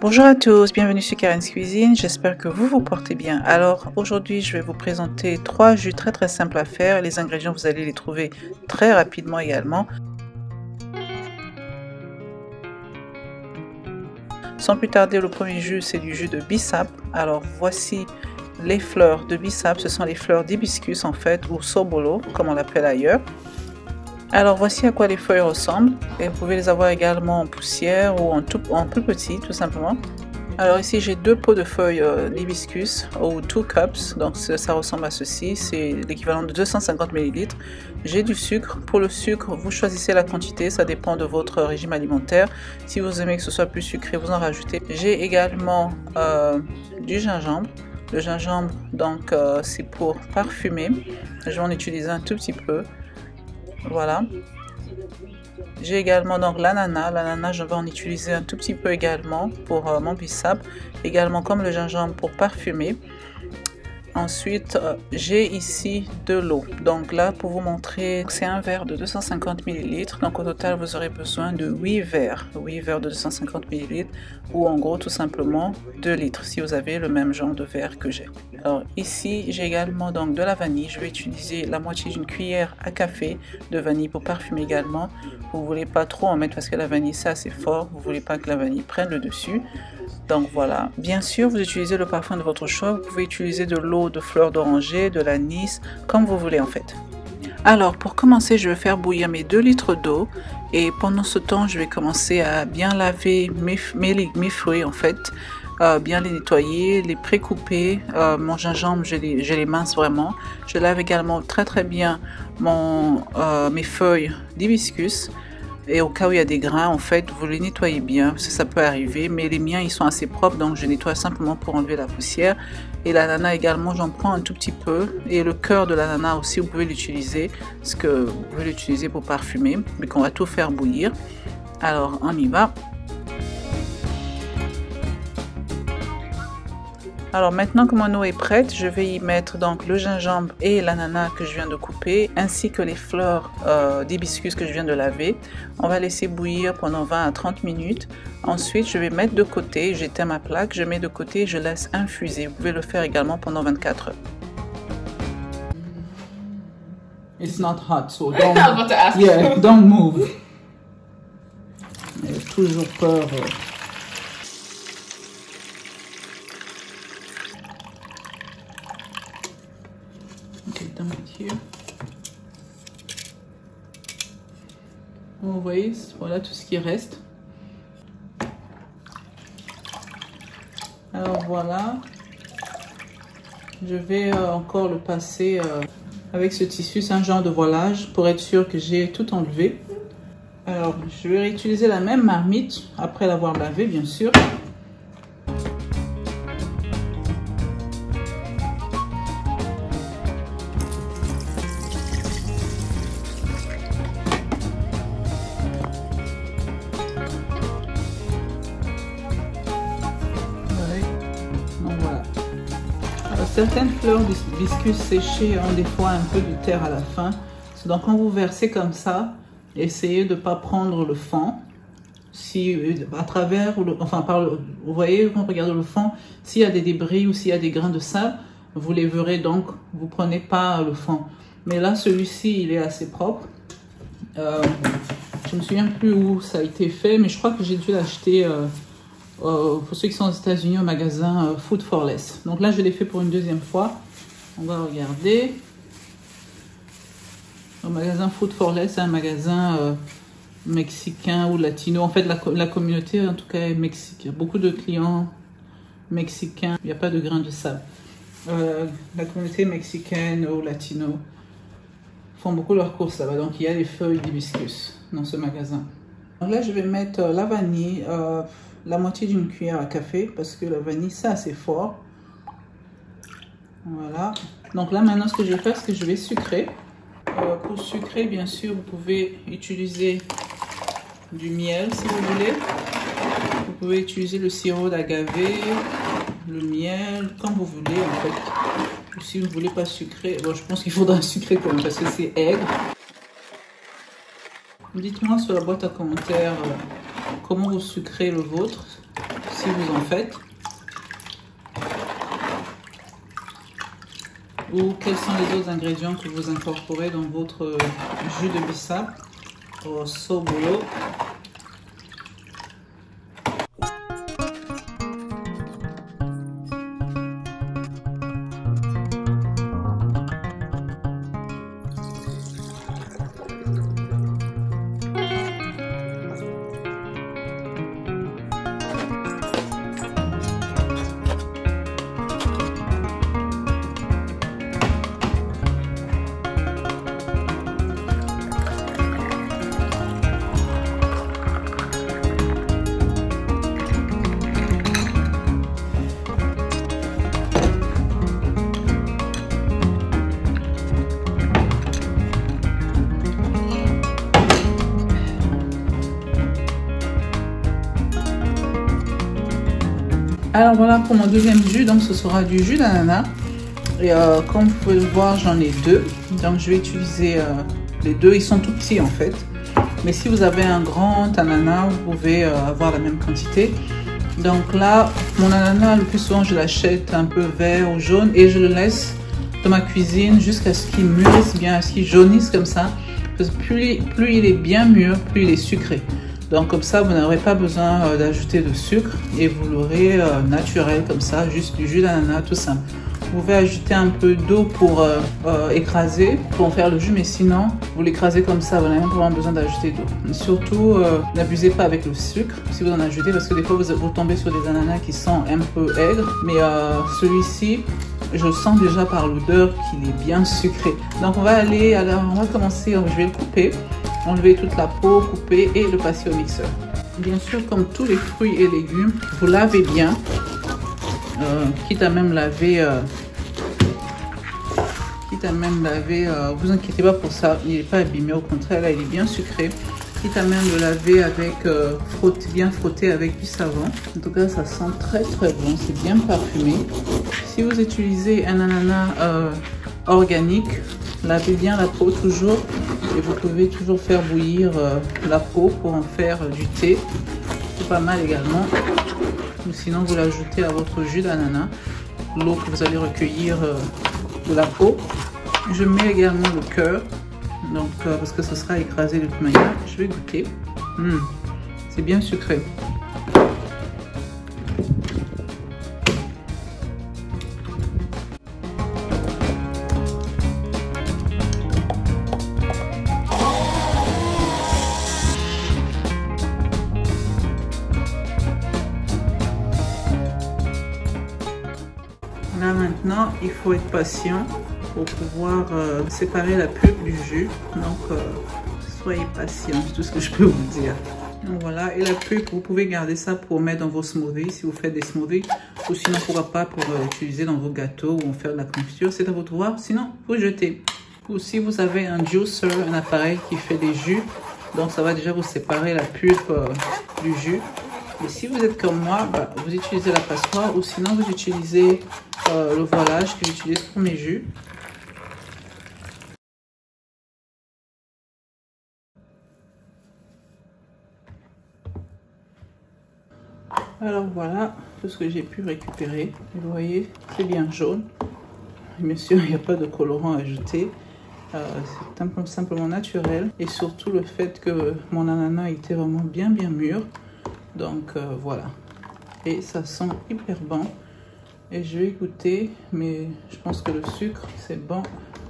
Bonjour à tous, bienvenue sur Karen's Cuisine, j'espère que vous vous portez bien. Alors aujourd'hui je vais vous présenter 3 jus très simples à faire. Les ingrédients vous allez les trouver très rapidement également. Sans plus tarder, le premier jus c'est du jus de bissap. Alors voici les fleurs de bissap, ce sont les fleurs d'hibiscus en fait, ou sobolo comme on l'appelle ailleurs. Alors voici à quoi les feuilles ressemblent, et vous pouvez les avoir également en poussière ou en plus petit tout simplement. Alors ici j'ai 2 pots de feuilles d'hibiscus ou 2 cups, donc ça ressemble à ceci, c'est l'équivalent de 250 ml. J'ai du sucre, pour le sucre vous choisissez la quantité, ça dépend de votre régime alimentaire. Si vous aimez que ce soit plus sucré vous en rajoutez. J'ai également du gingembre. Le gingembre donc c'est pour parfumer, je vais en utiliser un tout petit peu. Voilà. J'ai également donc l'ananas. L'ananas, je vais en utiliser un tout petit peu également pour mon bissap. Également comme le gingembre pour parfumer. Ensuite, j'ai ici de l'eau. Donc là, pour vous montrer, c'est un verre de 250 ml. Donc au total, vous aurez besoin de 8 verres. 8 verres de 250 ml ou en gros tout simplement 2 litres si vous avez le même genre de verre que j'ai. Alors ici, j'ai également donc de la vanille. Je vais utiliser la moitié d'une cuillère à café de vanille pour parfumer également. Vous ne voulez pas trop en mettre parce que la vanille c'est assez fort. Vous ne voulez pas que la vanille prenne le dessus. Donc voilà, bien sûr vous utilisez le parfum de votre choix, vous pouvez utiliser de l'eau de fleurs d'oranger, de l'anis, comme vous voulez en fait. Alors pour commencer je vais faire bouillir mes 2 litres d'eau et pendant ce temps je vais commencer à bien laver mes fruits en fait, bien les nettoyer, les pré-couper, mon gingembre je les mince vraiment, je lave également très bien mes feuilles d'hibiscus. Et au cas où il y a des grains, en fait, vous les nettoyez bien, parce que ça peut arriver. Mais les miens, ils sont assez propres, donc je nettoie simplement pour enlever la poussière. Et l'ananas également, j'en prends un tout petit peu. Et le cœur de l'ananas aussi, vous pouvez l'utiliser, parce que vous pouvez l'utiliser pour parfumer, mais qu'on va tout faire bouillir. Alors, on y va. Alors maintenant que mon eau est prête, je vais y mettre donc le gingembre et l'ananas que je viens de couper, ainsi que les fleurs d'hibiscus que je viens de laver. On va laisser bouillir pendant 20 à 30 minutes. Ensuite, je vais mettre de côté, j'éteins ma plaque, je mets de côté et je laisse infuser. Vous pouvez le faire également pendant 24 heures. It's not hot, so don't move. J'ai toujours peur. Vous voyez, voilà tout ce qui reste. Alors voilà, je vais encore le passer avec ce tissu, c'est un genre de voilage pour être sûr que j'ai tout enlevé. Alors je vais réutiliser la même marmite après l'avoir lavé bien sûr. Certaines fleurs d'hibiscus séchées ont des fois un peu de terre à la fin. Donc quand vous versez comme ça, essayez de ne pas prendre le fond. Si à travers, vous voyez quand on regarde le fond, s'il y a des débris ou s'il y a des grains de sable, vous les verrez donc, vous ne prenez pas le fond. Mais là celui-ci il est assez propre. Je ne me souviens plus où ça a été fait, mais je crois que j'ai dû l'acheter pour ceux qui sont aux États-Unis au magasin Food for Less. Donc là je l'ai fait pour une deuxième fois. On va regarder. Le magasin Food for Less, c'est un magasin mexicain ou latino. En fait la communauté en tout cas est mexicaine. Beaucoup de clients mexicains. Il n'y a pas de grains de sable. La communauté mexicaine ou latino font beaucoup leurs courses là-bas. Donc il y a des feuilles d'hibiscus dans ce magasin. Donc là je vais mettre la vanille. La moitié d'une cuillère à café parce que la vanille c'est assez fort. Voilà. Donc là maintenant ce que je vais faire c'est que je vais sucrer. Pour sucrer bien sûr vous pouvez utiliser du miel si vous voulez. Vous pouvez utiliser le sirop d'agave, le miel, comme vous voulez en fait. Ou si vous ne voulez pas sucrer, bon je pense qu'il faudra sucrer quand même parce que c'est aigre. Dites-moi sur la boîte à commentaires comment vous sucrez le vôtre. si vous en faites. Ou quels sont les autres ingrédients que vous incorporez dans votre jus de bissap au sobolo. Alors voilà pour mon deuxième jus, donc ce sera du jus d'ananas. Et comme vous pouvez le voir, j'en ai deux. Donc je vais utiliser les deux, ils sont tout petits en fait. Mais si vous avez un grand ananas, vous pouvez avoir la même quantité. Donc là, mon ananas, le plus souvent je l'achète un peu vert ou jaune et je le laisse dans ma cuisine jusqu'à ce qu'il mûrisse bien, à ce qu'il jaunisse comme ça. Parce que plus il est bien mûr, plus il est sucré. Donc comme ça, vous n'aurez pas besoin d'ajouter de sucre et vous l'aurez naturel comme ça, juste du jus d'ananas tout simple. Vous pouvez ajouter un peu d'eau pour écraser, pour en faire le jus, mais sinon, vous l'écrasez comme ça, vous n'avez même pas besoin d'ajouter d'eau. Surtout, n'abusez pas avec le sucre si vous en ajoutez, parce que des fois, vous tombez sur des ananas qui sont un peu aigres, mais celui-ci, je sens déjà par l'odeur qu'il est bien sucré. Donc on va commencer, je vais le couper, enlever toute la peau, couper et le passer au mixeur. Bien sûr, comme tous les fruits et légumes, vous lavez bien, quitte à même laver, vous inquiétez pas pour ça, il n'est pas abîmé, au contraire, là il est bien sucré. Quitte à même le laver avec, bien frotté avec du savon. En tout cas, ça sent très très bon, c'est bien parfumé. Si vous utilisez un ananas organique, lavez bien la peau toujours et vous pouvez toujours faire bouillir la peau pour en faire du thé. C'est pas mal également. Ou sinon, vous l'ajoutez à votre jus d'ananas, l'eau que vous allez recueillir de la peau. Je mets également le cœur. Donc, parce que ce sera écrasé de toute manière, je vais goûter. C'est bien sucré. Là maintenant, il faut être patient pour pouvoir séparer la pulpe du jus. Donc, soyez patient, c'est tout ce que je peux vous dire. Donc voilà, et la pulpe, vous pouvez garder ça pour mettre dans vos smoothies, si vous faites des smoothies. Ou sinon, pourquoi pas pour utiliser dans vos gâteaux ou faire de la confiture, c'est à votre droit. Sinon, vous jetez. Ou si vous avez un juicer, un appareil qui fait des jus, donc ça va déjà vous séparer la pulpe du jus. Et si vous êtes comme moi, vous utilisez la passoire ou sinon vous utilisez le voilage que j'utilise pour mes jus. Alors voilà tout ce que j'ai pu récupérer. Vous voyez, c'est bien jaune. Bien sûr, il n'y a pas de colorant ajouté. C'est simplement naturel. Et surtout le fait que mon ananas était vraiment bien mûr. Donc voilà. Et ça sent hyper bon. Et je vais goûter. Mais je pense que le sucre, c'est bon.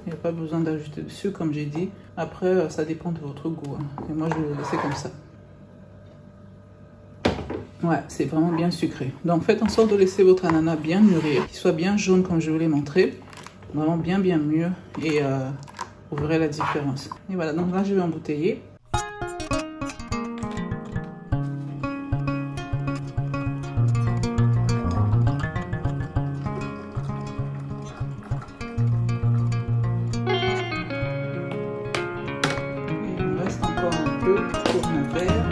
Il n'y a pas besoin d'ajouter de sucre comme j'ai dit. Après, ça dépend de votre goût. Et moi, je vais le laisser comme ça. Ouais, c'est vraiment bien sucré. Donc faites en sorte de laisser votre ananas bien mûrir, qu'il soit bien jaune comme je vous l'ai montré. Vraiment bien mûr et vous verrez la différence. Et voilà, donc là je vais embouteiller. Et il me reste encore un peu pour un verre.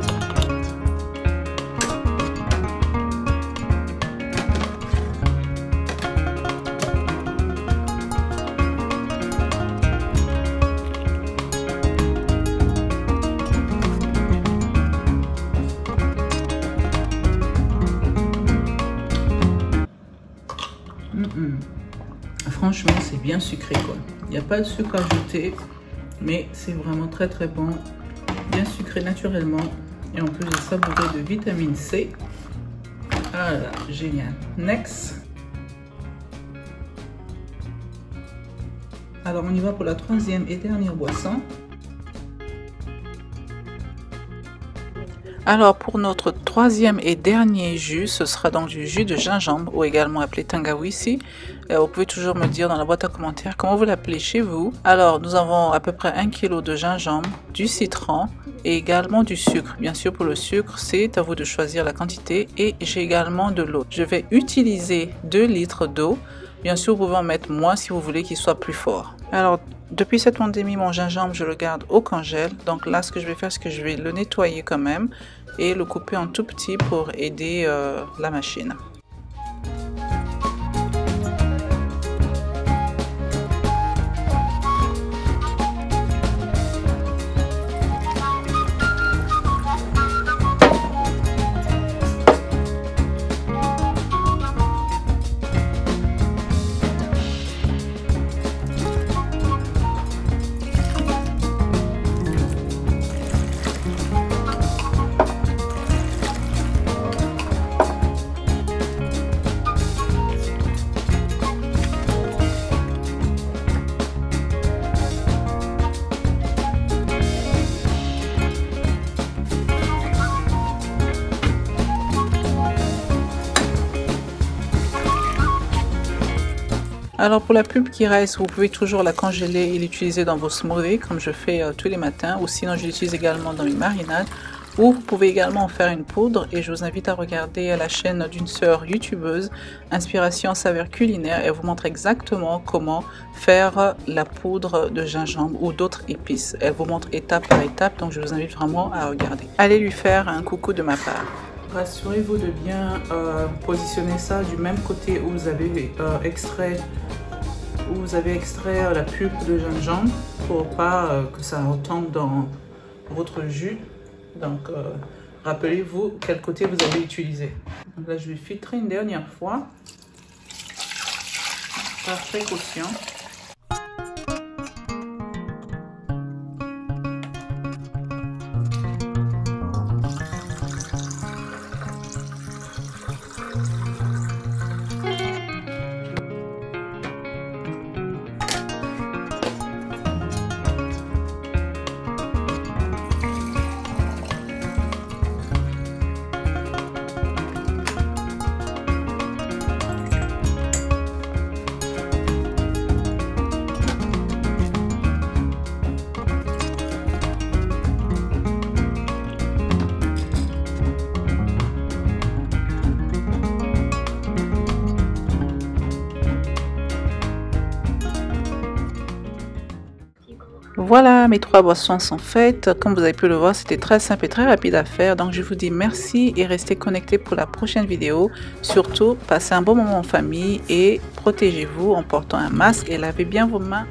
franchement, c'est bien sucré quoi. Il n'y a pas de sucre ajouté, mais c'est vraiment très très bon. Bien sucré naturellement. Et en plus de ça, bourré de vitamine C. Ah là, génial. Next. Alors, on y va pour la troisième et dernière boisson. Alors, pour notre troisième et dernier jus, ce sera donc du jus de gingembre, ou également appelé tangawizi. Vous pouvez toujours me dire dans la boîte à commentaires comment vous l'appelez chez vous. Alors, nous avons à peu près 1 kg de gingembre, du citron et également du sucre. Bien sûr, pour le sucre, c'est à vous de choisir la quantité. Et j'ai également de l'eau. Je vais utiliser 2 litres d'eau. Bien sûr, vous pouvez en mettre moins si vous voulez qu'il soit plus fort. Alors, depuis cette pandémie, mon gingembre, je le garde au congèle. Donc là, ce que je vais faire, c'est que je vais le nettoyer quand même et le couper en tout petit pour aider la machine. Alors pour la pulpe qui reste, vous pouvez toujours la congeler et l'utiliser dans vos smoothies comme je fais tous les matins, ou sinon je l'utilise également dans une marinade, ou vous pouvez également en faire une poudre. Et je vous invite à regarder la chaîne d'une sœur youtubeuse, Inspiration Saveur Culinaire. Elle vous montre exactement comment faire la poudre de gingembre ou d'autres épices. Elle vous montre étape par étape, donc je vous invite vraiment à regarder. Allez lui faire un coucou de ma part. Rassurez-vous de bien positionner ça du même côté où vous avez extrait la pulpe de gingembre pour pas que ça retombe dans votre jus. Donc rappelez-vous quel côté vous avez utilisé. Donc là je vais filtrer une dernière fois par précaution. Voilà, mes 3 boissons sont faites. Comme vous avez pu le voir, c'était très simple et très rapide à faire. Donc je vous dis merci et restez connectés pour la prochaine vidéo. Surtout, passez un bon moment en famille et protégez-vous en portant un masque et lavez bien vos mains.